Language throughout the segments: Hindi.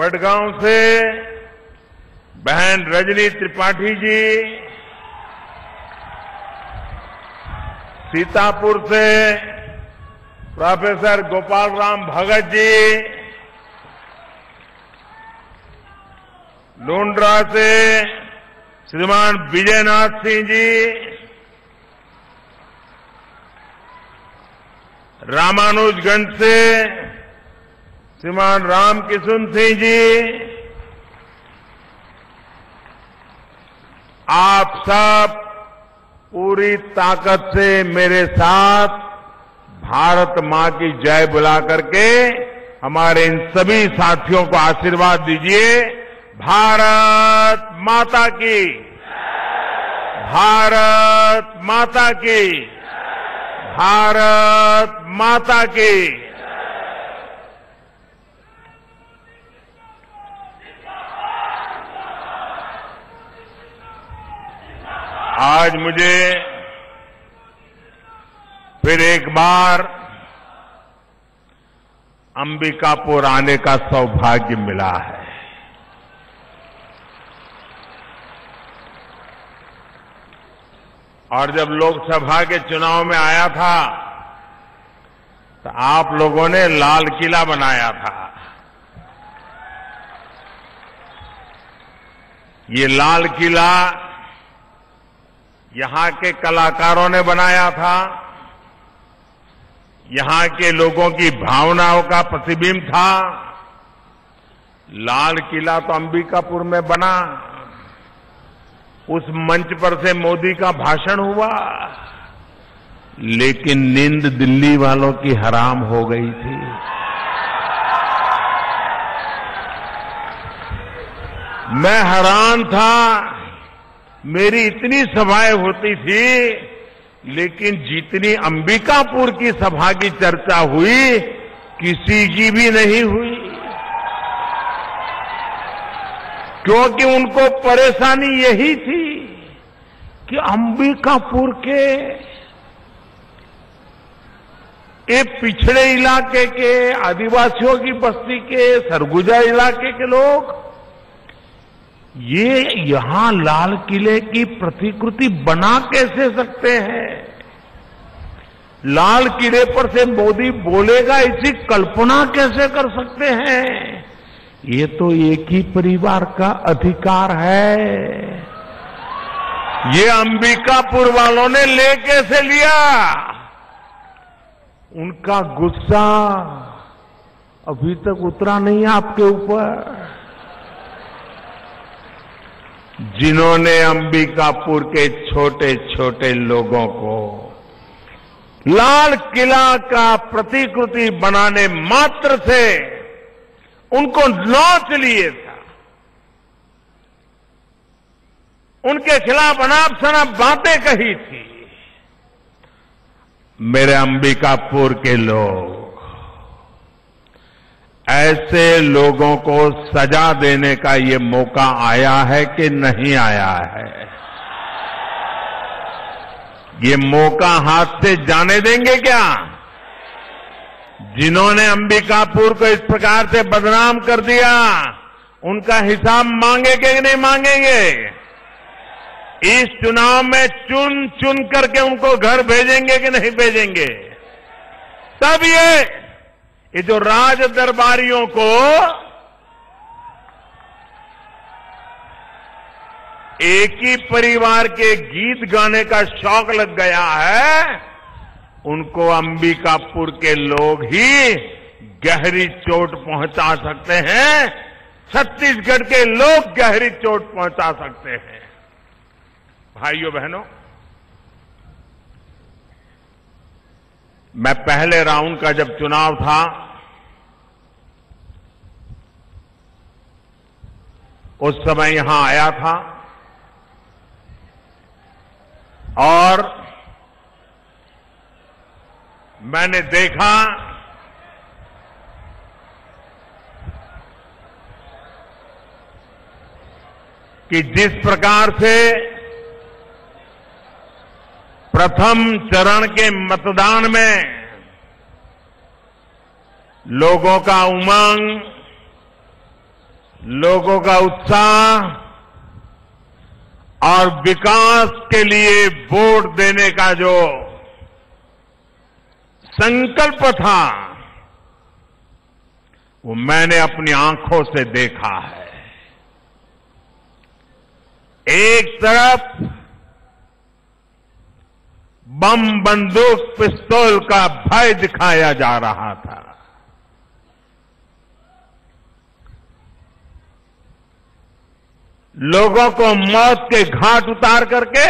वडगांव से बहन रजनी त्रिपाठी जी, सीतापुर से प्रोफेसर गोपाल राम भगत जी, लुंड्रा से श्रीमान विजयनाथ सिंह जी, रामानुजगंज से श्रीमान रामकिशन सिंह जी, आप सब पूरी ताकत से मेरे साथ भारत मां की जय बुला करके हमारे इन सभी साथियों को आशीर्वाद दीजिए। भारत माता की, भारत माता की, भारत माता की। आज मुझे फिर एक बार अंबिकापुर आने का सौभाग्य मिला है। और जब लोकसभा के चुनाव में आया था तो आप लोगों ने लाल किला बनाया था। ये लाल किला यहां के कलाकारों ने बनाया था, यहां के लोगों की भावनाओं का प्रतिबिंब था। लाल किला तो अंबिकापुर में बना, उस मंच पर से मोदी का भाषण हुआ, लेकिन नींद दिल्ली वालों की हराम हो गई थी। मैं हैरान था, मेरी इतनी सभाएं होती थी, लेकिन जितनी अंबिकापुर की सभा की चर्चा हुई किसी की भी नहीं हुई, क्योंकि उनको परेशानी यही थी कि अंबिकापुर के एक पिछड़े इलाके के, आदिवासियों की बस्ती के, सरगुजा इलाके के लोग ये यहां लाल किले की प्रतिकृति बना कैसे सकते हैं, लाल किले पर से मोदी बोलेगा ऐसी कल्पना कैसे कर सकते हैं। ये तो एक ही परिवार का अधिकार है। ये अंबिकापुर वालों ने ले कैसे लिया, उनका गुस्सा अभी तक उतरा नहीं आपके ऊपर। जिन्होंने अंबिकापुर के छोटे छोटे लोगों को लाल किला का प्रतिकृति बनाने मात्र से उनको नोच लिए था, उनके खिलाफ अनाप शनाप बातें कही थी। मेरे अंबिकापुर के लोग, ऐसे लोगों को सजा देने का ये मौका आया है कि नहीं आया है, ये मौका हाथ से जाने देंगे क्या? जिन्होंने अंबिकापुर को इस प्रकार से बदनाम कर दिया, उनका हिसाब मांगेंगे कि नहीं मांगेंगे? इस चुनाव में चुन चुन करके उनको घर भेजेंगे कि नहीं भेजेंगे? तब ये जो राज दरबारियों को एक ही परिवार के गीत गाने का शौक लग गया है, उनको अंबिकापुर के लोग ही गहरी चोट पहुंचा सकते हैं, छत्तीसगढ़ के लोग गहरी चोट पहुंचा सकते हैं। भाइयों बहनों, मैं पहले राउंड का जब चुनाव था उस समय यहां आया था और मैंने देखा कि जिस प्रकार से प्रथम चरण के मतदान में लोगों का उमंग, लोगों का उत्साह और विकास के लिए वोट देने का जो संकल्प था, वो मैंने अपनी आंखों से देखा है। एक तरफ बम, बंदूक, पिस्तौल का भय दिखाया जा रहा था, लोगों को मौत के घाट उतार करके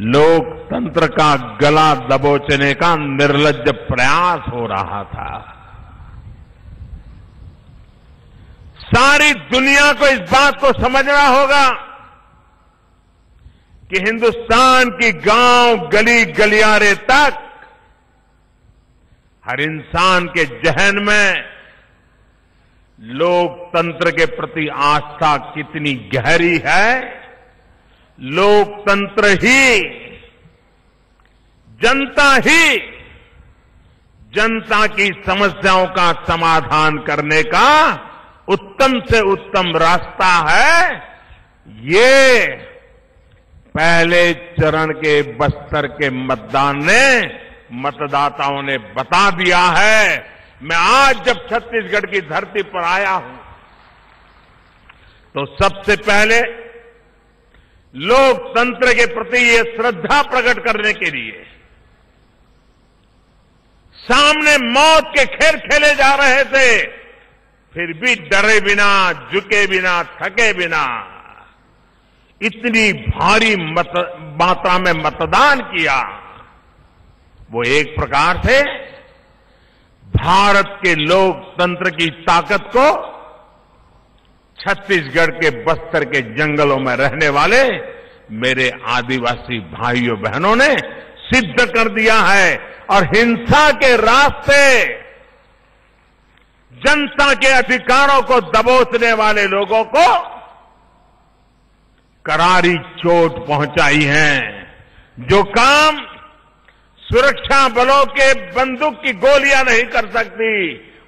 लोकतंत्र का गला दबोचने का निर्लज्ज प्रयास हो रहा था। सारी दुनिया को इस बात को समझना होगा कि हिंदुस्तान की गांव, गली गलियारे तक हर इंसान के जहन में लोकतंत्र के प्रति आस्था कितनी गहरी है। लोकतंत्र ही, जनता की समस्याओं का समाधान करने का उत्तम से उत्तम रास्ता है। ये पहले चरण के बस्तर के मतदान ने, मतदाताओं ने बता दिया है। मैं आज जब छत्तीसगढ़ की धरती पर आया हूं तो सबसे पहले लोकतंत्र के प्रति ये श्रद्धा प्रकट करने के लिए, सामने मौत के खेल खेले जा रहे थे, फिर भी डरे बिना, झुके बिना, थके बिना इतनी भारी मात्रा में मतदान किया। वो एक प्रकार से भारत के लोकतंत्र की ताकत को छत्तीसगढ़ के बस्तर के जंगलों में रहने वाले मेरे आदिवासी भाइयों बहनों ने सिद्ध कर दिया है। और हिंसा के रास्ते जनता के अधिकारों को दबोचने वाले लोगों को करारी चोट पहुंचाई है। जो काम सुरक्षा बलों के बंदूक की गोलियां नहीं कर सकती,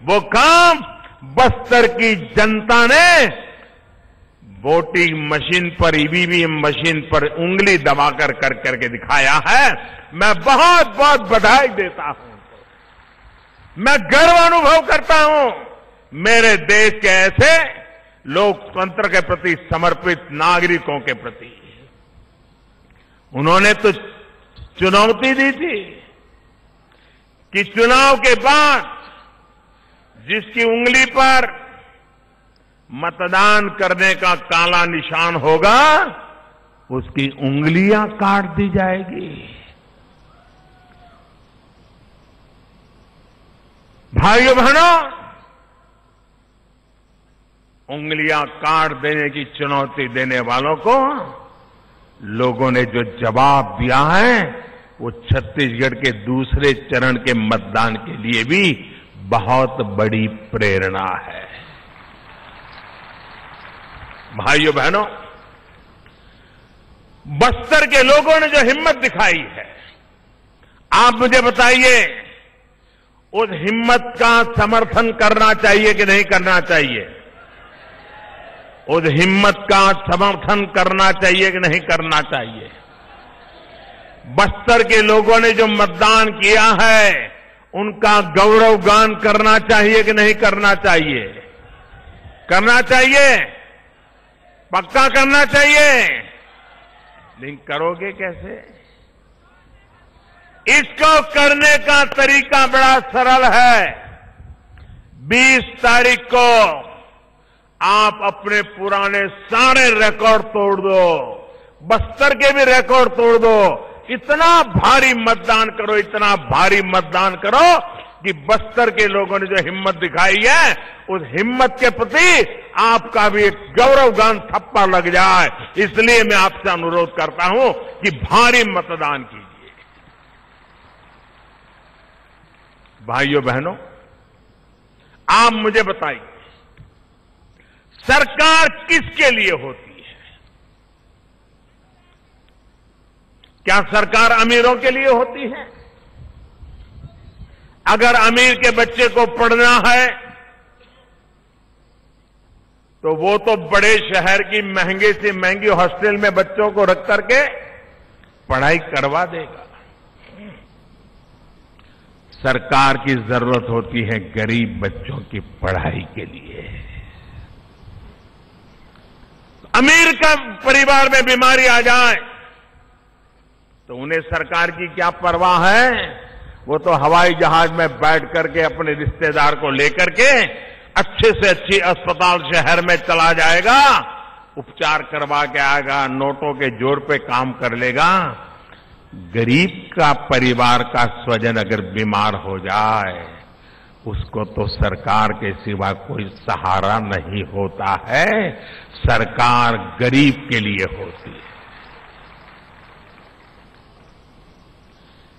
वो काम बस्तर की जनता ने वोटिंग मशीन पर, ईवीएम मशीन पर उंगली दबाकर कर करके दिखाया है। मैं बहुत बहुत बधाई देता हूं। मैं गर्व अनुभव करता हूं मेरे देश के ऐसे लोकतंत्र के प्रति समर्पित नागरिकों के प्रति। उन्होंने तो चुनौती दी थी कि चुनाव के बाद जिसकी उंगली पर मतदान करने का काला निशान होगा, उसकी उंगलियां काट दी जाएगी। भाइयों बहनों, उंगलियां काट देने की चुनौती देने वालों को लोगों ने जो जवाब दिया है, वो छत्तीसगढ़ के दूसरे चरण के मतदान के लिए भी बहुत बड़ी प्रेरणा है। भाइयों बहनों, बस्तर के लोगों ने जो हिम्मत दिखाई है, आप मुझे बताइए, उस हिम्मत का समर्थन करना चाहिए कि नहीं करना चाहिए? उस हिम्मत का समर्थन करना चाहिए कि नहीं करना चाहिए? बस्तर के लोगों ने जो मतदान किया है, उनका गौरव गान करना चाहिए कि नहीं करना चाहिए? करना चाहिए, पक्का करना चाहिए। लेकिन करोगे कैसे? इसको करने का तरीका बड़ा सरल है। 20 तारीख को आप अपने पुराने सारे रिकॉर्ड तोड़ दो, बस्तर के भी रिकॉर्ड तोड़ दो। इतना भारी मतदान करो, इतना भारी मतदान करो कि बस्तर के लोगों ने जो हिम्मत दिखाई है, उस हिम्मत के प्रति आपका भी एक गौरव गान थप्पा लग जाए। इसलिए मैं आपसे अनुरोध करता हूं कि भारी मतदान कीजिए। भाइयों बहनों, आप मुझे बताइए, सरकार किसके लिए होती है? क्या सरकार अमीरों के लिए होती है? अगर अमीर के बच्चे को पढ़ना है तो वो तो बड़े शहर की महंगे से महंगी हॉस्टल में बच्चों को रख करके पढ़ाई करवा देगा। सरकार की जरूरत होती है गरीब बच्चों की पढ़ाई के लिए। अमीर का परिवार में बीमारी आ जाए तो उन्हें सरकार की क्या परवाह है। वो तो हवाई जहाज में बैठ करके अपने रिश्तेदार को लेकर के अच्छे से अच्छी अस्पताल शहर में चला जाएगा, उपचार करवा के आएगा, नोटों के जोर पे काम कर लेगा। गरीब का परिवार का स्वजन अगर बीमार हो जाए उसको तो सरकार के सिवा कोई सहारा नहीं होता है। सरकार गरीब के लिए होती है।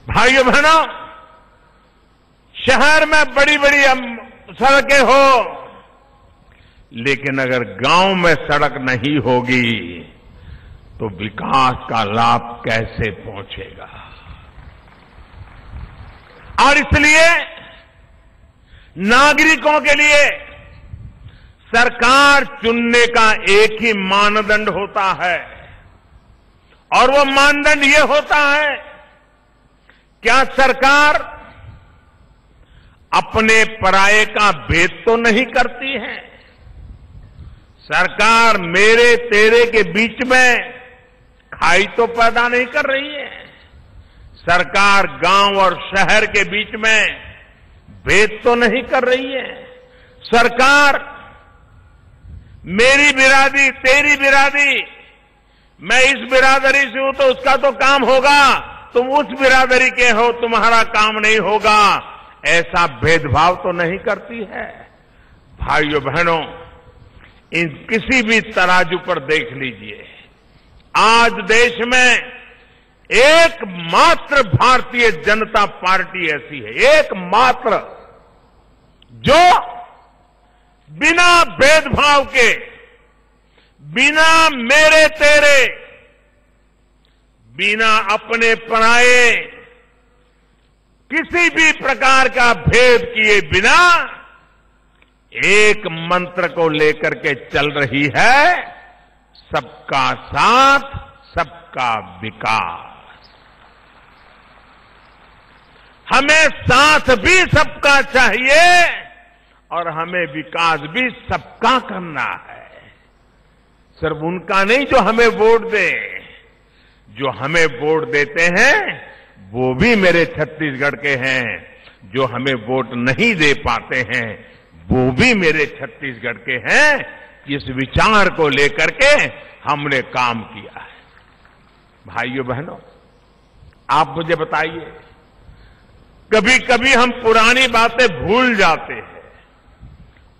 भाइयों बहनों, शहर में बड़ी बड़ी सड़कें हो, लेकिन अगर गांव में सड़क नहीं होगी तो विकास का लाभ कैसे पहुंचेगा। और इसलिए नागरिकों के लिए सरकार चुनने का एक ही मानदंड होता है, और वो मानदंड ये होता है, क्या सरकार अपने पराये का भेद तो नहीं करती है। सरकार मेरे तेरे के बीच में खाई तो पैदा नहीं कर रही है। सरकार गांव और शहर के बीच में भेद तो नहीं कर रही है। सरकार मेरी बिरादरी तेरी बिरादरी, मैं इस बिरादरी से हूं तो उसका तो काम होगा, तुम उस बिरादरी के हो तुम्हारा काम नहीं होगा, ऐसा भेदभाव तो नहीं करती है। भाइयों बहनों, इन किसी भी तराजू पर देख लीजिए, आज देश में एकमात्र भारतीय जनता पार्टी ऐसी है, एकमात्र, जो बिना भेदभाव के, बिना मेरे तेरे, बिना अपने पराये, किसी भी प्रकार का भेद किए बिना एक मंत्र को लेकर के चल रही है, सबका साथ सबका विकास। हमें साथ भी सबका चाहिए और हमें विकास भी सबका करना है। सिर्फ उनका नहीं जो हमें वोट दे, जो हमें वोट देते हैं वो भी मेरे छत्तीसगढ़ के हैं, जो हमें वोट नहीं दे पाते हैं वो भी मेरे छत्तीसगढ़ के हैं। इस विचार को लेकर के हमने काम किया है। भाइयों बहनों, आप मुझे बताइए, कभी कभी हम पुरानी बातें भूल जाते हैं,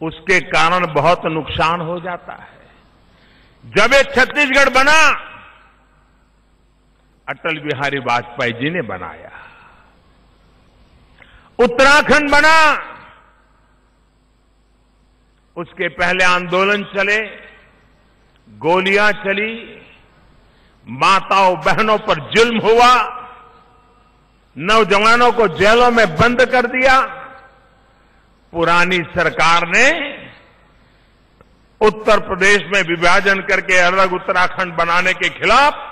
उसके कारण बहुत नुकसान हो जाता है। जब ये छत्तीसगढ़ बना, अटल बिहारी वाजपेयी जी ने बनाया। उत्तराखंड बना, उसके पहले आंदोलन चले, गोलियां चली, माताओं बहनों पर जुल्म हुआ, नौजवानों को जेलों में बंद कर दिया। पुरानी सरकार ने उत्तर प्रदेश में विभाजन करके अलग उत्तराखंड बनाने के खिलाफ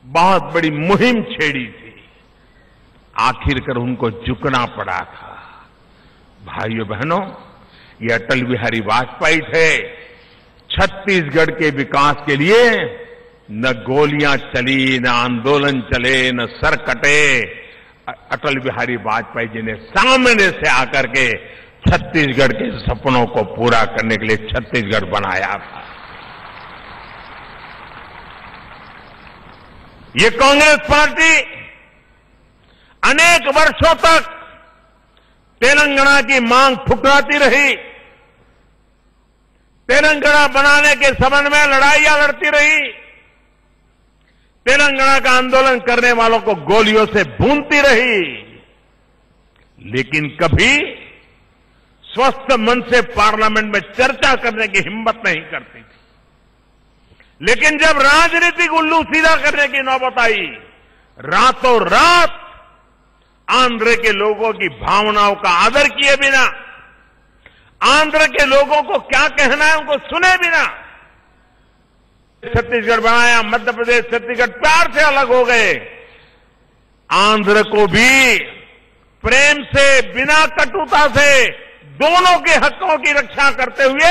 बहुत बड़ी मुहिम छेड़ी थी। आखिरकार उनको झुकना पड़ा था। भाइयों बहनों, ये अटल बिहारी वाजपेयी थे। छत्तीसगढ़ के विकास के लिए न गोलियां चली, न आंदोलन चले, न सर कटे। अटल बिहारी वाजपेयी जी ने सामने से आकर के छत्तीसगढ़ के सपनों को पूरा करने के लिए छत्तीसगढ़ बनाया था। ये कांग्रेस पार्टी अनेक वर्षों तक तेलंगाना की मांग ठुकराती रही, तेलंगाना बनाने के संबंध में लड़ाइयां लड़ती रही, तेलंगाना का आंदोलन करने वालों को गोलियों से भूनती रही, लेकिन कभी स्वस्थ मन से पार्लियामेंट में चर्चा करने की हिम्मत नहीं करती थी। लेकिन जब राजनीतिक उल्लू सीधा करने की नौबत आई, रातों रात आंध्र के लोगों की भावनाओं का आदर किए बिना, आंध्र के लोगों को क्या कहना है उनको सुने भी ना। छत्तीसगढ़ बनाया, मध्य प्रदेश छत्तीसगढ़ प्यार से अलग हो गए। आंध्र को भी प्रेम से, बिना कटुता से दोनों के हकों की रक्षा करते हुए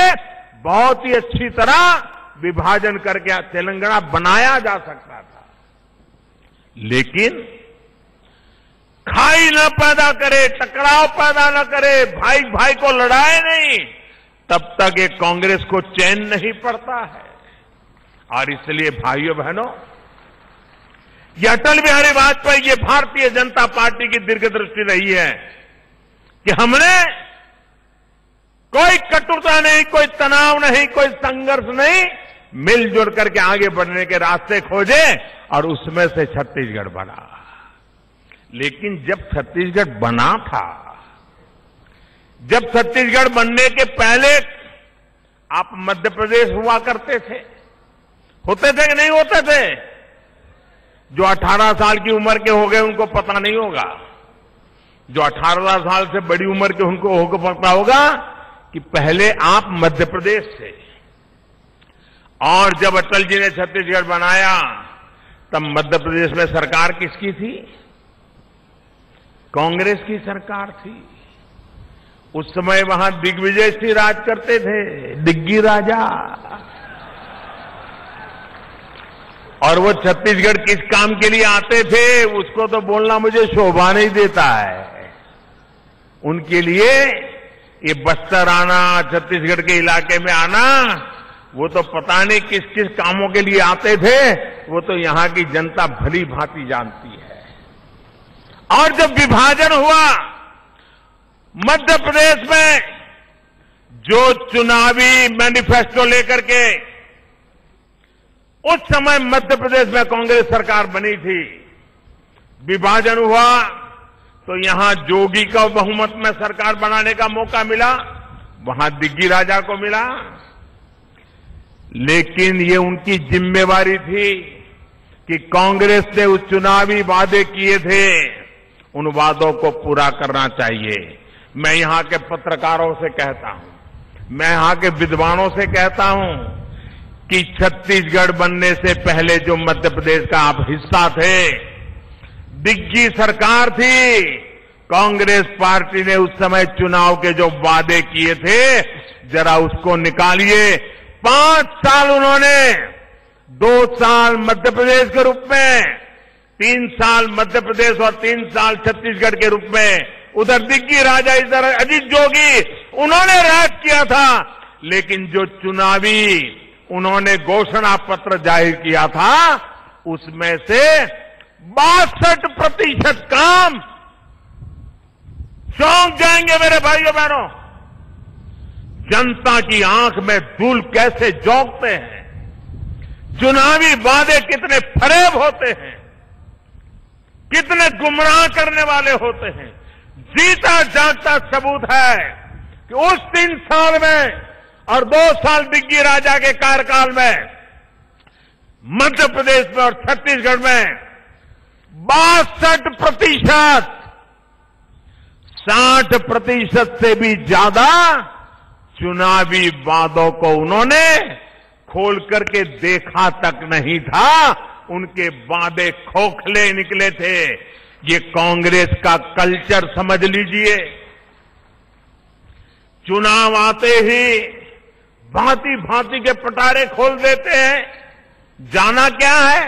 बहुत ही अच्छी तरह विभाजन करके तेलंगाना बनाया जा सकता था। लेकिन खाई न पैदा करे, टकराव पैदा न करे, भाई भाई को लड़ाए नहीं, तब तक ये कांग्रेस को चैन नहीं पड़ता है। और इसलिए भाइयों बहनों, ये अटल बिहारी वाजपेयी, ये भारतीय जनता पार्टी की दीर्घदृष्टि रही है कि हमने कोई कटुता नहीं, कोई तनाव नहीं, कोई संघर्ष नहीं, मिलजुल करके आगे बढ़ने के रास्ते खोजे और उसमें से छत्तीसगढ़ बना। लेकिन जब छत्तीसगढ़ बना था, जब छत्तीसगढ़ बनने के पहले आप मध्य प्रदेश हुआ करते थे, होते थे कि नहीं होते थे? जो 18 साल की उम्र के हो गए उनको पता नहीं होगा, जो 18 साल से बड़ी उम्र के उनको पता होगा कि पहले आप मध्य प्रदेश थे। और जब अटल जी ने छत्तीसगढ़ बनाया तब मध्य प्रदेश में सरकार किसकी थी? कांग्रेस की सरकार थी। उस समय वहां दिग्विजय सिंह राज करते थे, दिग्गी राजा। और वो छत्तीसगढ़ किस काम के लिए आते थे उसको तो बोलना मुझे शोभा नहीं देता है। उनके लिए ये बस्तर आना, छत्तीसगढ़ के इलाके में आना, वो तो पता नहीं किस किस कामों के लिए आते थे, वो तो यहां की जनता भली भांति जानती है। और जब विभाजन हुआ मध्य प्रदेश में, जो चुनावी मैनिफेस्टो लेकर के उस समय मध्य प्रदेश में कांग्रेस सरकार बनी थी, विभाजन हुआ तो यहां जोगी का बहुमत में सरकार बनाने का मौका मिला, वहां दिग्गी राजा को मिला। लेकिन ये उनकी जिम्मेवारी थी कि कांग्रेस ने उस चुनावी वादे किए थे, उन वादों को पूरा करना चाहिए। मैं यहां के पत्रकारों से कहता हूं, मैं यहां के विद्वानों से कहता हूं कि छत्तीसगढ़ बनने से पहले जो मध्य प्रदेश का आप हिस्सा थे, दिग्गी सरकार थी, कांग्रेस पार्टी ने उस समय चुनाव के जो वादे किए थे जरा उसको निकालिए। 5 साल उन्होंने, 2 साल मध्य प्रदेश के रूप में, 3 साल मध्य प्रदेश और 3 साल छत्तीसगढ़ के रूप में, उधर दिग्गी राजा, इधर अजीत जोगी, उन्होंने राज किया था। लेकिन जो चुनावी उन्होंने घोषणा पत्र जाहिर किया था उसमें से 62% काम चौंक जाएंगे मेरे भाइयों बहनों। जनता की आंख में धूल कैसे झोंकते हैं, चुनावी वादे कितने फरेब होते हैं, कितने गुमराह करने वाले होते हैं। जीता जागता सबूत है कि उस 3 साल में और 2 साल दिग्गी राजा के कार्यकाल में मध्य प्रदेश में और छत्तीसगढ़ में 62%, 60% से भी ज्यादा चुनावी वादों को उन्होंने खोल करके देखा तक नहीं था। उनके वादे खोखले निकले थे। ये कांग्रेस का कल्चर समझ लीजिए। चुनाव आते ही भांति भांति के पटारे खोल देते हैं। जाना क्या है?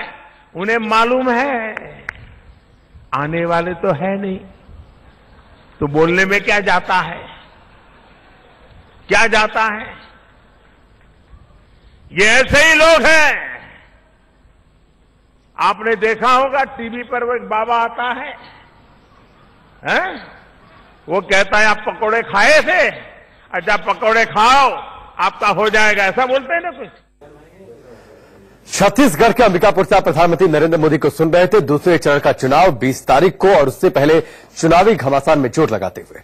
उन्हें मालूम है आने वाले तो है नहीं, तो बोलने में क्या जाता है, क्या जाता है। ये ऐसे ही लोग हैं। आपने देखा होगा टीवी पर वो एक बाबा आता है, वो कहता है आप पकौड़े खाए थे, अच्छा पकौड़े खाओ आपका हो जाएगा, ऐसा बोलते हैं ना कुछ। छत्तीसगढ़ के अंबिकापुर से प्रधानमंत्री नरेंद्र मोदी को सुन रहे थे। दूसरे चरण का चुनाव 20 तारीख को और उससे पहले चुनावी घमासान में जोर लगाते हुए